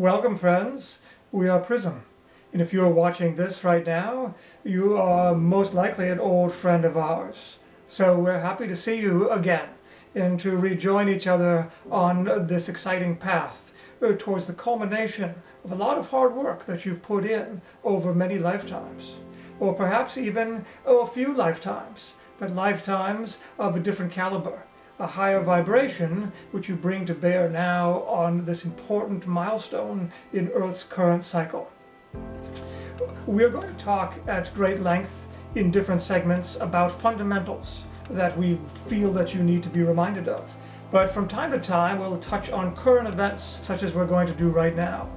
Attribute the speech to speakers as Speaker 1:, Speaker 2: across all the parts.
Speaker 1: Welcome, friends. We are PRISM. And if you're watching this right now, you are most likely an old friend of ours. So we're happy to see you again and to rejoin each other on this exciting path towards the culmination of a lot of hard work that you've put in over many lifetimes. Or perhaps even a few lifetimes, but lifetimes of a different caliber. A higher vibration which you bring to bear now on this important milestone in Earth's current cycle. We are going to talk at great length in different segments about fundamentals that we feel that you need to be reminded of. But from time to time we'll touch on current events such as we're going to do right now.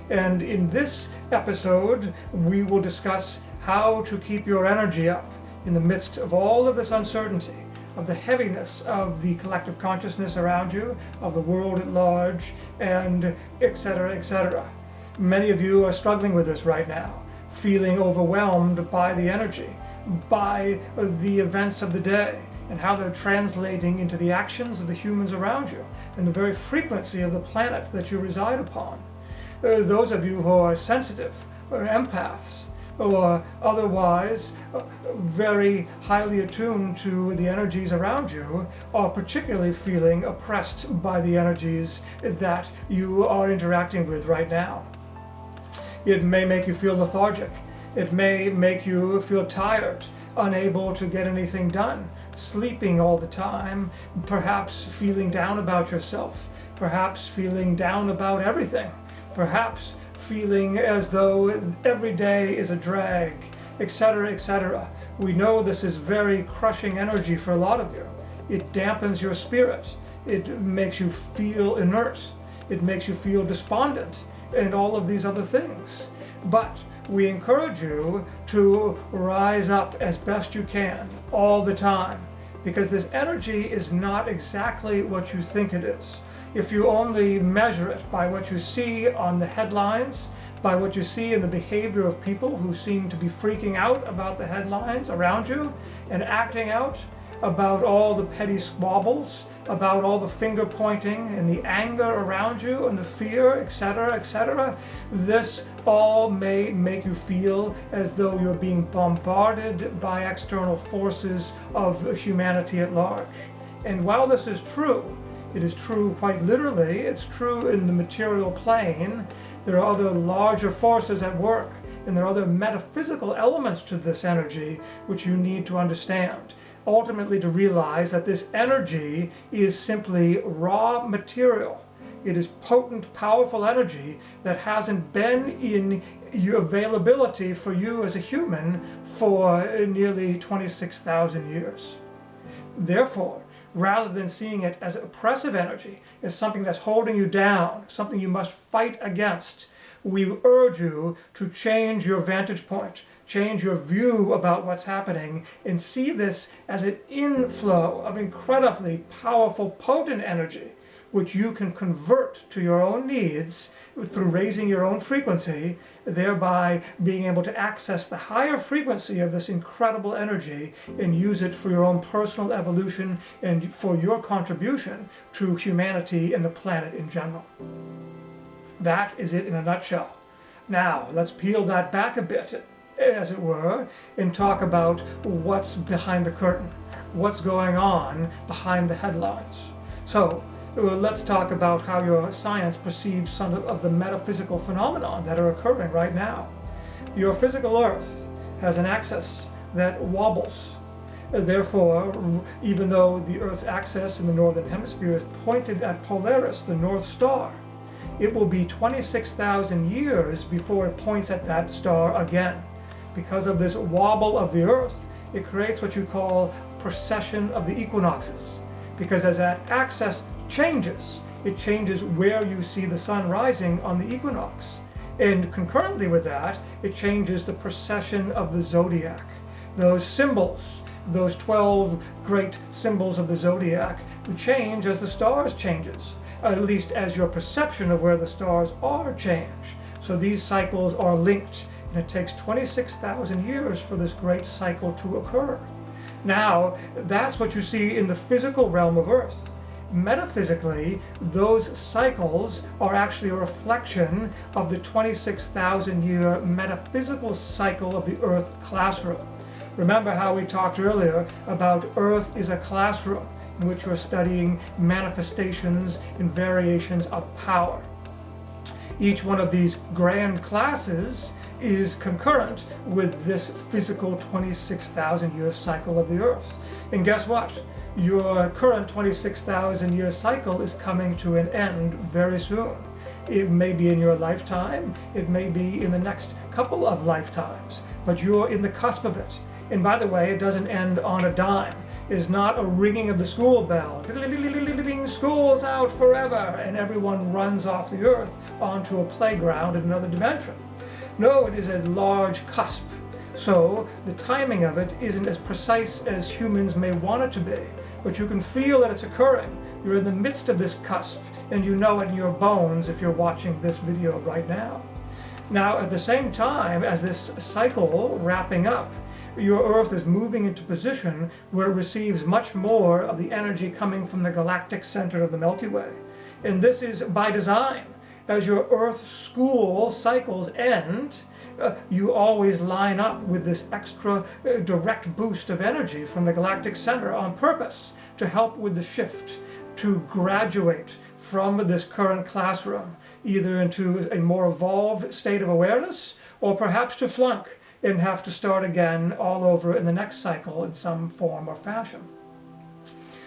Speaker 1: And in this episode we will discuss how to keep your energy up in the midst of all of this uncertainty, of the heaviness of the collective consciousness around you, of the world at large, and etc., etc. Many of you are struggling with this right now, feeling overwhelmed by the energy, by the events of the day, and how they're translating into the actions of the humans around you, and the very frequency of the planet that you reside upon. Those of you who are sensitive, or empaths, or otherwise very highly attuned to the energies around you, are particularly feeling oppressed by the energies that you are interacting with right now. It may make you feel lethargic. It may make you feel tired, unable to get anything done, sleeping all the time, perhaps feeling down about yourself, perhaps feeling down about everything, perhaps feeling as though every day is a drag, etc., etc. We know this is very crushing energy for a lot of you. It dampens your spirit. It makes you feel inert. It makes you feel despondent, and all of these other things. But we encourage you to rise up as best you can all the time, because this energy is not exactly what you think it is. If you only measure it by what you see on the headlines, by what you see in the behavior of people who seem to be freaking out about the headlines around you and acting out about all the petty squabbles, about all the finger pointing and the anger around you and the fear, etc., etc., this all may make you feel as though you're being bombarded by external forces of humanity at large. And while this is true, it is true quite literally, it's true in the material plane, there are other larger forces at work, and there are other metaphysical elements to this energy which you need to understand. Ultimately to realize that this energy is simply raw material. It is potent, powerful energy that hasn't been in your availability for you as a human for nearly 26,000 years. Therefore, rather than seeing it as oppressive energy, as something that's holding you down, something you must fight against, we urge you to change your vantage point, change your view about what's happening, and see this as an inflow of incredibly powerful, potent energy, which you can convert to your own needs through raising your own frequency, thereby being able to access the higher frequency of this incredible energy and use it for your own personal evolution and for your contribution to humanity and the planet in general. That is it in a nutshell. Now, let's peel that back a bit, as it were, and talk about what's behind the curtain, what's going on behind the headlines. So, let's talk about how your science perceives some of the metaphysical phenomena that are occurring right now. Your physical Earth has an axis that wobbles. Therefore, even though the Earth's axis in the northern hemisphere is pointed at Polaris, the North Star, it will be 26,000 years before it points at that star again. Because of this wobble of the Earth, it creates what you call precession of the equinoxes. Because as that axis changes, it changes where you see the sun rising on the equinox. And concurrently with that, it changes the precession of the zodiac. Those symbols, those 12 great symbols of the zodiac, change as the stars changes, at least as your perception of where the stars are change. So these cycles are linked, and it takes 26,000 years for this great cycle to occur. Now, that's what you see in the physical realm of Earth. metaphysically, those cycles are actually a reflection of the 26,000-year metaphysical cycle of the Earth classroom. Remember how we talked earlier about Earth is a classroom in which we're studying manifestations and variations of power. Each one of these grand classes is concurrent with this physical 26,000-year cycle of the Earth. And guess what? Your current 26,000-year cycle is coming to an end very soon. It may be in your lifetime, it may be in the next couple of lifetimes, but you're in the cusp of it. And by the way, it doesn't end on a dime. It is not a ringing of the school bell. School's out forever, and everyone runs off the Earth onto a playground in another dimension. No, it is a large cusp. So the timing of it isn't as precise as humans may want it to be, but you can feel that it's occurring. You're in the midst of this cusp, and you know it in your bones if you're watching this video right now. Now, at the same time as this cycle wrapping up, your Earth is moving into position where it receives much more of the energy coming from the galactic center of the Milky Way. And this is by design. As your Earth school cycles end, you always line up with this extra direct boost of energy from the galactic center on purpose to help with the shift, to graduate from this current classroom, either into a more evolved state of awareness, or perhaps to flunk and have to start again all over in the next cycle in some form or fashion.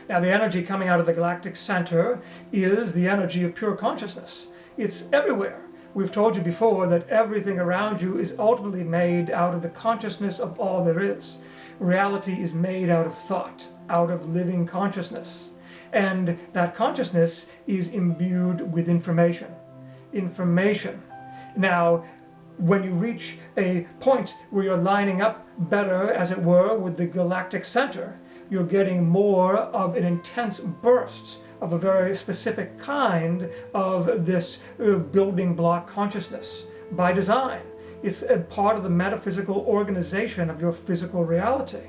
Speaker 1: Now, the energy coming out of the galactic center is the energy of pure consciousness. It's everywhere. We've told you before that everything around you is ultimately made out of the consciousness of all there is. Reality is made out of thought, out of living consciousness. And that consciousness is imbued with information. Information. Now, when you reach a point where you're lining up better, as it were, with the galactic center, you're getting more of an intense burst of a very specific kind of this building block consciousness by design. It's a part of the metaphysical organization of your physical reality.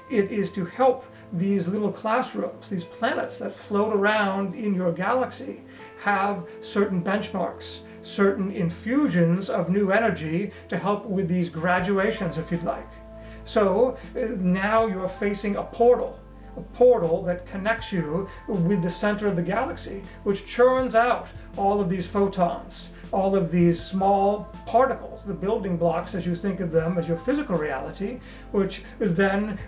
Speaker 1: It is to help these little classrooms, these planets that float around in your galaxy, have certain benchmarks, certain infusions of new energy to help with these graduations, if you'd like. So now you're facing a portal that connects you with the center of the galaxy, which churns out all of these photons, all of these small particles, the building blocks as you think of them as your physical reality, which then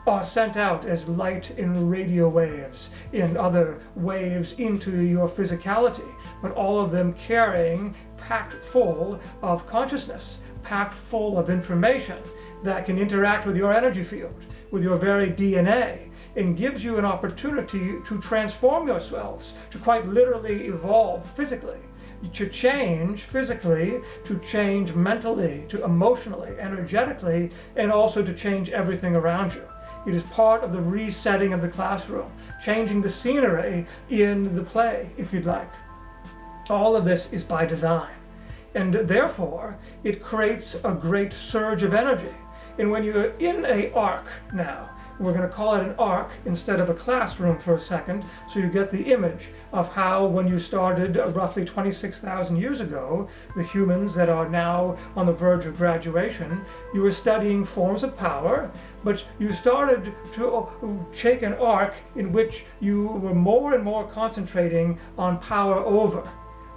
Speaker 1: are sent out as light in radio waves, in other waves into your physicality, but all of them carrying, packed full of consciousness, packed full of information that can interact with your energy field, with your very DNA, and gives you an opportunity to transform yourselves, to quite literally evolve physically, to change physically, to change mentally, to emotionally, energetically, and also to change everything around you. It is part of the resetting of the classroom, changing the scenery in the play, if you'd like. All of this is by design, and therefore it creates a great surge of energy. And when you're in an arc now, we're going to call it an arc instead of a classroom for a second, so you get the image of how when you started roughly 26,000 years ago, the humans that are now on the verge of graduation, you were studying forms of power, but you started to take an arc in which you were more and more concentrating on power over,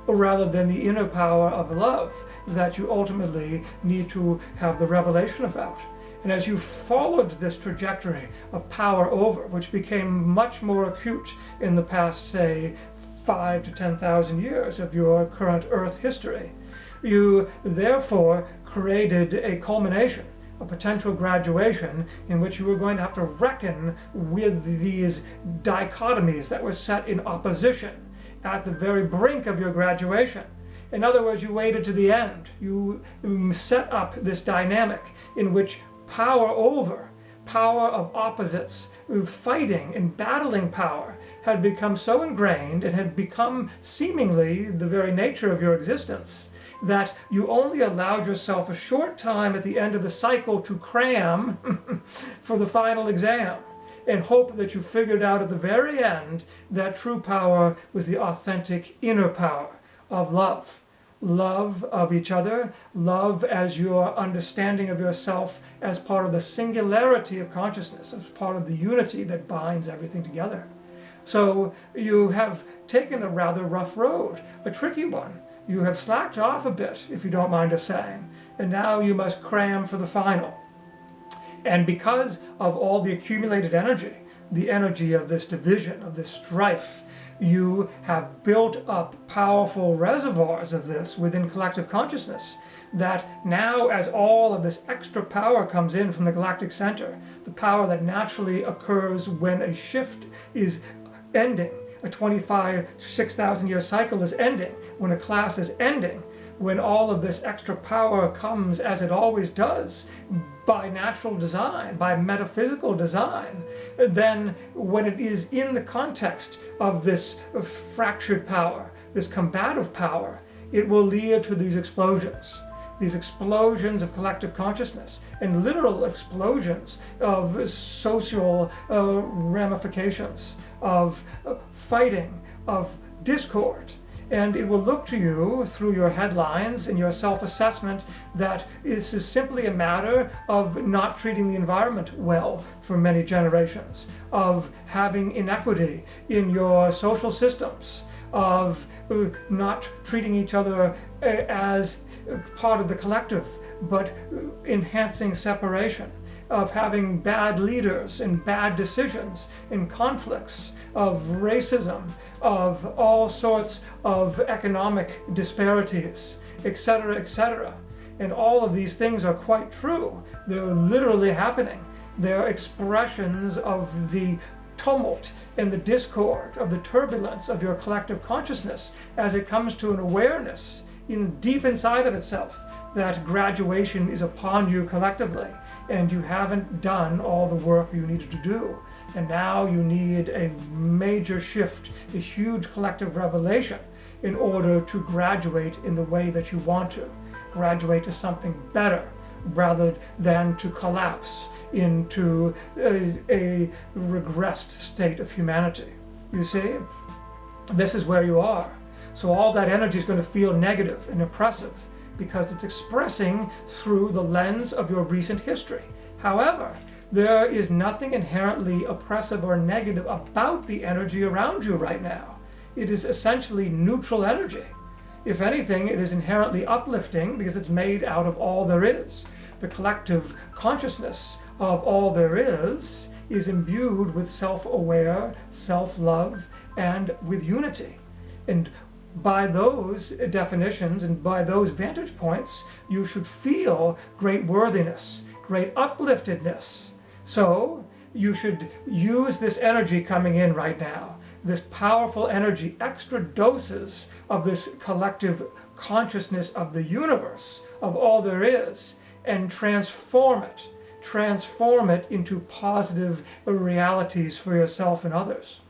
Speaker 1: rather than the inner power of love that you ultimately need to have the revelation about. And as you followed this trajectory of power over, which became much more acute in the past, say, 5 to 10,000 years of your current Earth history, you therefore created a culmination, a potential graduation in which you were going to have to reckon with these dichotomies that were set in opposition at the very brink of your graduation. In other words, you waited to the end. You set up this dynamic in which power over, power of opposites, fighting and battling power had become so ingrained and had become seemingly the very nature of your existence that you only allowed yourself a short time at the end of the cycle to cram for the final exam. and hope that you figured out at the very end that true power was the authentic inner power of love. Love of each other, love as your understanding of yourself as part of the singularity of consciousness, as part of the unity that binds everything together. So you have taken a rather rough road, a tricky one. You have slacked off a bit, if you don't mind us saying, and now you must cram for the final. And because of all the accumulated energy, the energy of this division, of this strife, you have built up powerful reservoirs of this within collective consciousness, that now as all of this extra power comes in from the galactic center, the power that naturally occurs when a shift is ending, a 6,000 year cycle is ending, when a class is ending, when all of this extra power comes, as it always does, by natural design, by metaphysical design, then when it is in the context of this fractured power, this combative power, it will lead to these explosions of collective consciousness, and literal explosions of social ramifications, of fighting, of discord. And it will look to you through your headlines and your self-assessment that this is simply a matter of not treating the environment well for many generations, of having inequity in your social systems, of not treating each other as part of the collective, but enhancing separation, of having bad leaders and bad decisions and conflicts, of racism, of all sorts of economic disparities, etc., etc. And all of these things are quite true. They're literally happening. They're expressions of the tumult and the discord, of the turbulence of your collective consciousness as it comes to an awareness deep inside of itself that graduation is upon you collectively, and you haven't done all the work you needed to do. And now you need a major shift, a huge collective revelation in order to graduate in the way that you want to. Graduate to something better rather than to collapse into a regressed state of humanity. You see? This is where you are. So all that energy is going to feel negative and oppressive because it's expressing through the lens of your recent history. However, there is nothing inherently oppressive or negative about the energy around you right now. It is essentially neutral energy. If anything, it is inherently uplifting because it's made out of all there is. The collective consciousness of all there is imbued with self-aware, self-love, and with unity. And by those definitions and by those vantage points, you should feel great worthiness, great upliftedness. So you should use this energy coming in right now, this powerful energy, extra doses of this collective consciousness of the universe, of all there is, and transform it into positive realities for yourself and others.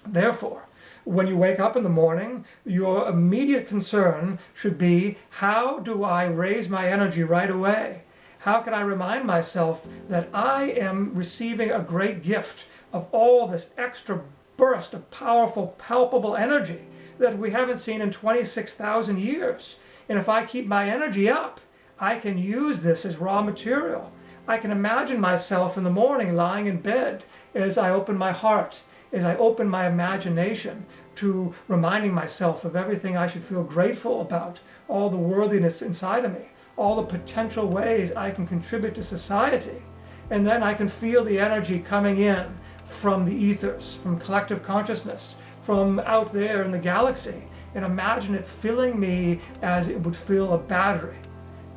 Speaker 1: Therefore, when you wake up in the morning, your immediate concern should be, how do I raise my energy right away? How can I remind myself that I am receiving a great gift of all this extra burst of powerful, palpable energy that we haven't seen in 26,000 years? And if I keep my energy up, I can use this as raw material. I can imagine myself in the morning lying in bed as I open my heart, as I open my imagination to reminding myself of everything I should feel grateful about, all the worthiness inside of me, all the potential ways I can contribute to society. And then I can feel the energy coming in from the ethers, from collective consciousness, from out there in the galaxy, and imagine it filling me as it would fill a battery,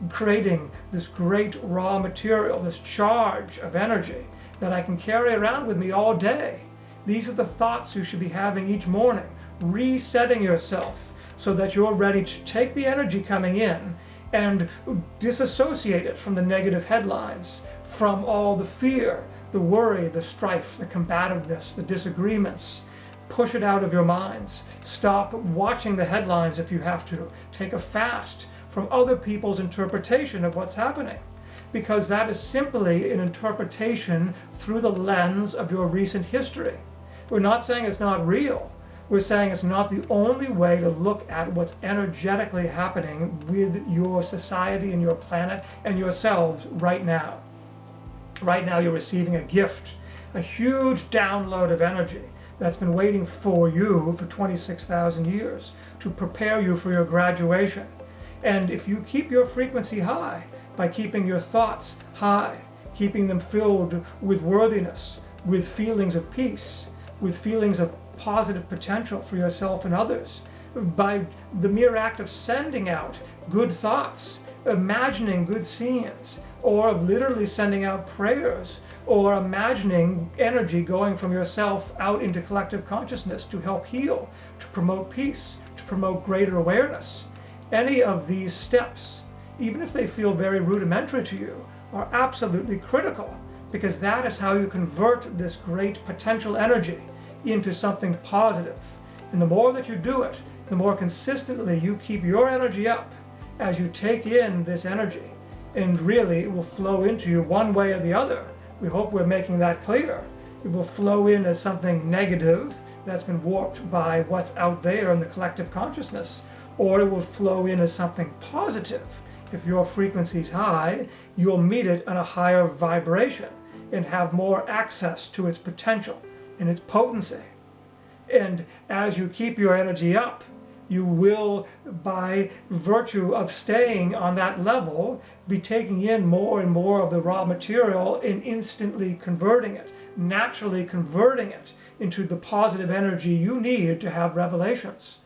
Speaker 1: creating this great raw material, this charge of energy that I can carry around with me all day. These are the thoughts you should be having each morning, resetting yourself so that you're ready to take the energy coming in and disassociate it from the negative headlines, from all the fear, the worry, the strife, the combativeness, the disagreements. Push it out of your minds. Stop watching the headlines if you have to. Take a fast from other people's interpretation of what's happening. because that is simply an interpretation through the lens of your recent history. We're not saying it's not real. We're saying it's not the only way to look at what's energetically happening with your society and your planet and yourselves right now. Right now you're receiving a gift, a huge download of energy that's been waiting for you for 26,000 years to prepare you for your graduation. And if you keep your frequency high by keeping your thoughts high, keeping them filled with worthiness, with feelings of peace, with feelings of positive potential for yourself and others, by the mere act of sending out good thoughts, imagining good scenes, or of literally sending out prayers, or imagining energy going from yourself out into collective consciousness to help heal, to promote peace, to promote greater awareness. Any of these steps, even if they feel very rudimentary to you, are absolutely critical, because that is how you convert this great potential energy into something positive. And the more that you do it, the more consistently you keep your energy up as you take in this energy, and really it will flow into you one way or the other. We hope we're making that clear. It will flow in as something negative that's been warped by what's out there in the collective consciousness, or it will flow in as something positive. If your frequency is high, you'll meet it on a higher vibration and have more access to its potential and its potency. And as you keep your energy up, you will, by virtue of staying on that level, be taking in more and more of the raw material and instantly converting it, naturally converting it into the positive energy you need to have revelations.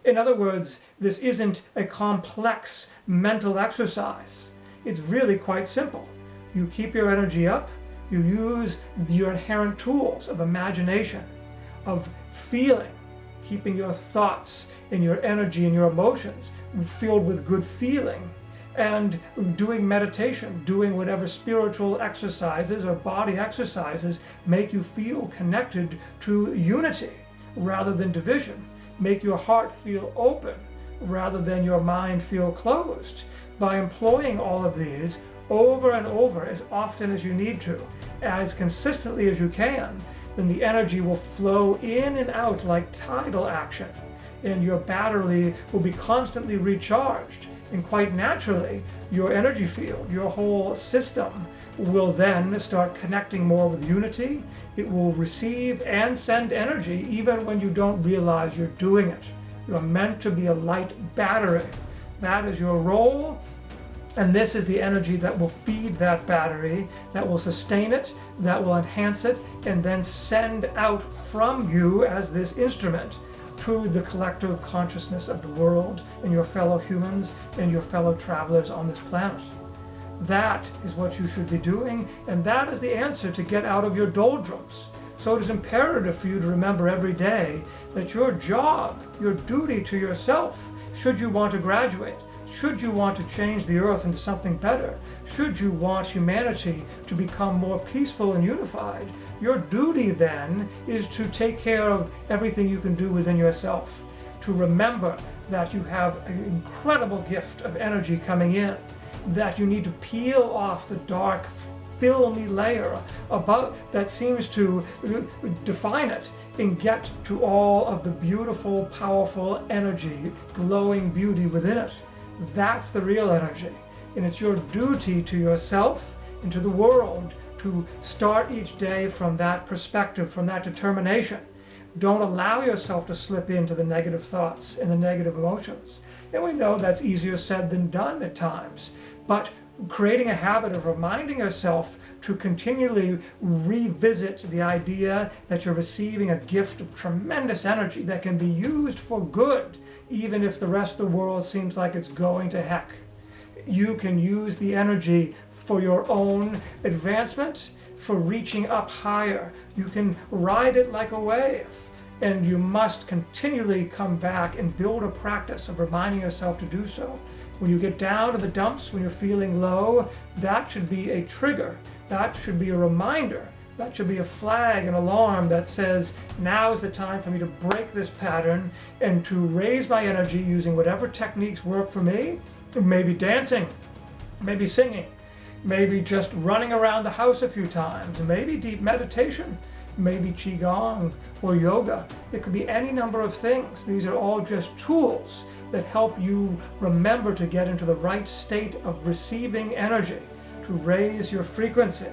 Speaker 1: In other words, this isn't a complex mental exercise. It's really quite simple. You keep your energy up, you use your inherent tools of imagination, of feeling, keeping your thoughts and your energy and your emotions filled with good feeling, and doing meditation, doing whatever spiritual exercises or body exercises make you feel connected to unity rather than division, make your heart feel open rather than your mind feel closed. By employing all of these over and over as often as you need to, as consistently as you can, then the energy will flow in and out like tidal action, and your battery will be constantly recharged. And quite naturally, your energy field, your whole system, will then start connecting more with unity. It will receive and send energy even when you don't realize you're doing it. You're meant to be a light battery. That is your role. And this is the energy that will feed that battery, that will sustain it, that will enhance it, and then send out from you as this instrument to the collective consciousness of the world and your fellow humans and your fellow travelers on this planet. That is what you should be doing, and that is the answer to get out of your doldrums. So it is imperative for you to remember every day that your job, your duty to yourself, should you want to graduate, should you want to change the earth into something better, should you want humanity to become more peaceful and unified, your duty then is to take care of everything you can do within yourself, to remember that you have an incredible gift of energy coming in, that you need to peel off the dark, filmy layer above that seems to define it and get to all of the beautiful, powerful energy, glowing beauty within it. That's the real energy, and it's your duty to yourself and to the world to start each day from that perspective, from that determination. Don't allow yourself to slip into the negative thoughts and the negative emotions. And we know that's easier said than done at times, but creating a habit of reminding yourself to continually revisit the idea that you're receiving a gift of tremendous energy that can be used for good, even if the rest of the world seems like it's going to heck. You can use the energy for your own advancement, for reaching up higher. You can ride it like a wave, and you must continually come back and build a practice of reminding yourself to do so. When you get down to the dumps, when you're feeling low, that should be a trigger. That should be a reminder. That should be a flag, an alarm that says, now is the time for me to break this pattern and to raise my energy using whatever techniques work for me. Maybe dancing, maybe singing, maybe just running around the house a few times, maybe deep meditation, maybe qigong or yoga. It could be any number of things. These are all just tools that help you remember to get into the right state of receiving energy, to raise your frequency,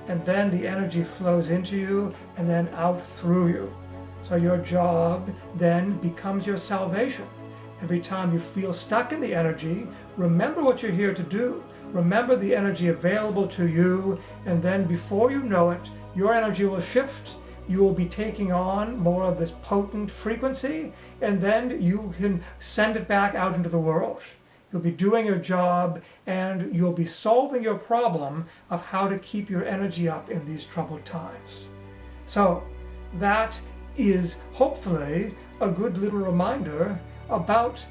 Speaker 1: and then the energy flows into you and then out through you. So your job then becomes your salvation. Every time you feel stuck in the energy, remember what you're here to do. Remember the energy available to you, and then before you know it, your energy will shift. You will be taking on more of this potent frequency, and then you can send it back out into the world. You'll be doing your job, and you'll be solving your problem of how to keep your energy up in these troubled times. So that is hopefully a good little reminder about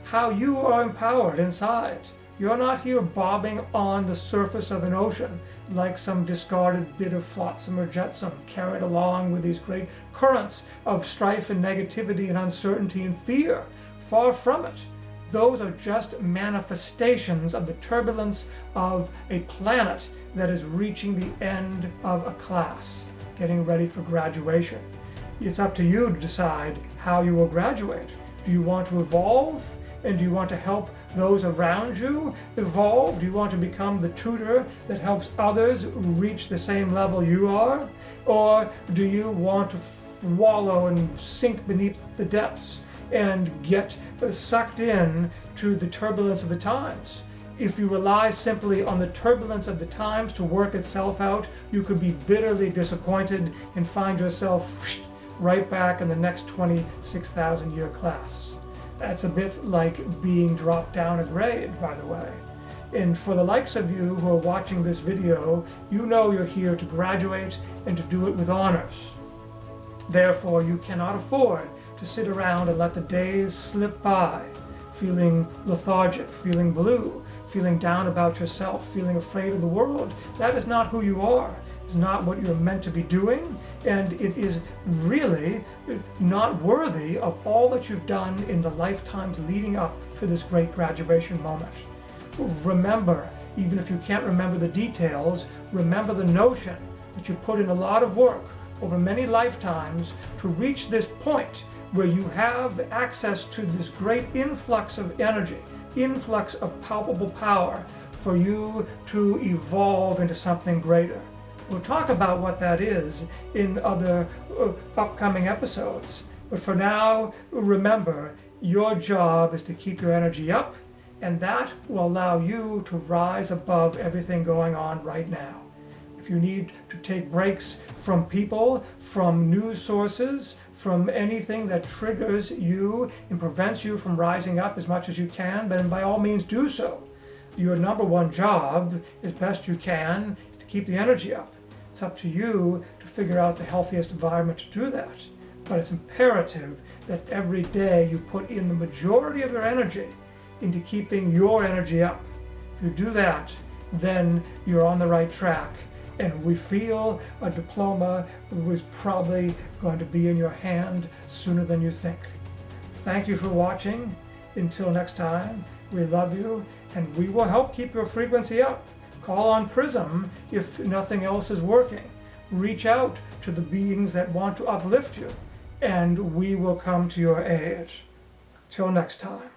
Speaker 1: how you are empowered inside. You're not here bobbing on the surface of an ocean like some discarded bit of flotsam or jetsam carried along with these great currents of strife and negativity and uncertainty and fear. Far from it. Those are just manifestations of the turbulence of a planet that is reaching the end of a class, getting ready for graduation. It's up to you to decide how you will graduate. Do you want to evolve? And do you want to help those around you evolve? Do you want to become the tutor that helps others reach the same level you are? Or do you want to wallow and sink beneath the depths and get sucked in to the turbulence of the times? If you rely simply on the turbulence of the times to work itself out, you could be bitterly disappointed and find yourself right back in the next 26,000 year class. That's a bit like being dropped down a grade, by the way. And for the likes of you who are watching this video, you know you're here to graduate and to do it with honors. Therefore, you cannot afford to sit around and let the days slip by, feeling lethargic, feeling blue, feeling down about yourself, feeling afraid of the world. That is not who you are. It's not what you're meant to be doing, and it is really not worthy of all that you've done in the lifetimes leading up to this great graduation moment. Remember, even if you can't remember the details, remember the notion that you put in a lot of work over many lifetimes to reach this point where you have access to this great influx of energy, influx of palpable power for you to evolve into something greater. We'll talk about what that is in other upcoming episodes. But for now, remember, your job is to keep your energy up, and that will allow you to rise above everything going on right now. If you need to take breaks from people, from news sources, from anything that triggers you and prevents you from rising up as much as you can, then by all means do so. Your number one job, as best you can, is to keep the energy up. It's up to you to figure out the healthiest environment to do that. But it's imperative that every day you put in the majority of your energy into keeping your energy up. If you do that, then you're on the right track. And we feel a diploma was probably going to be in your hand sooner than you think. Thank you for watching. Until next time, we love you, and we will help keep your frequency up. Call on PRISM if nothing else is working. Reach out to the beings that want to uplift you, and we will come to your aid. Till next time.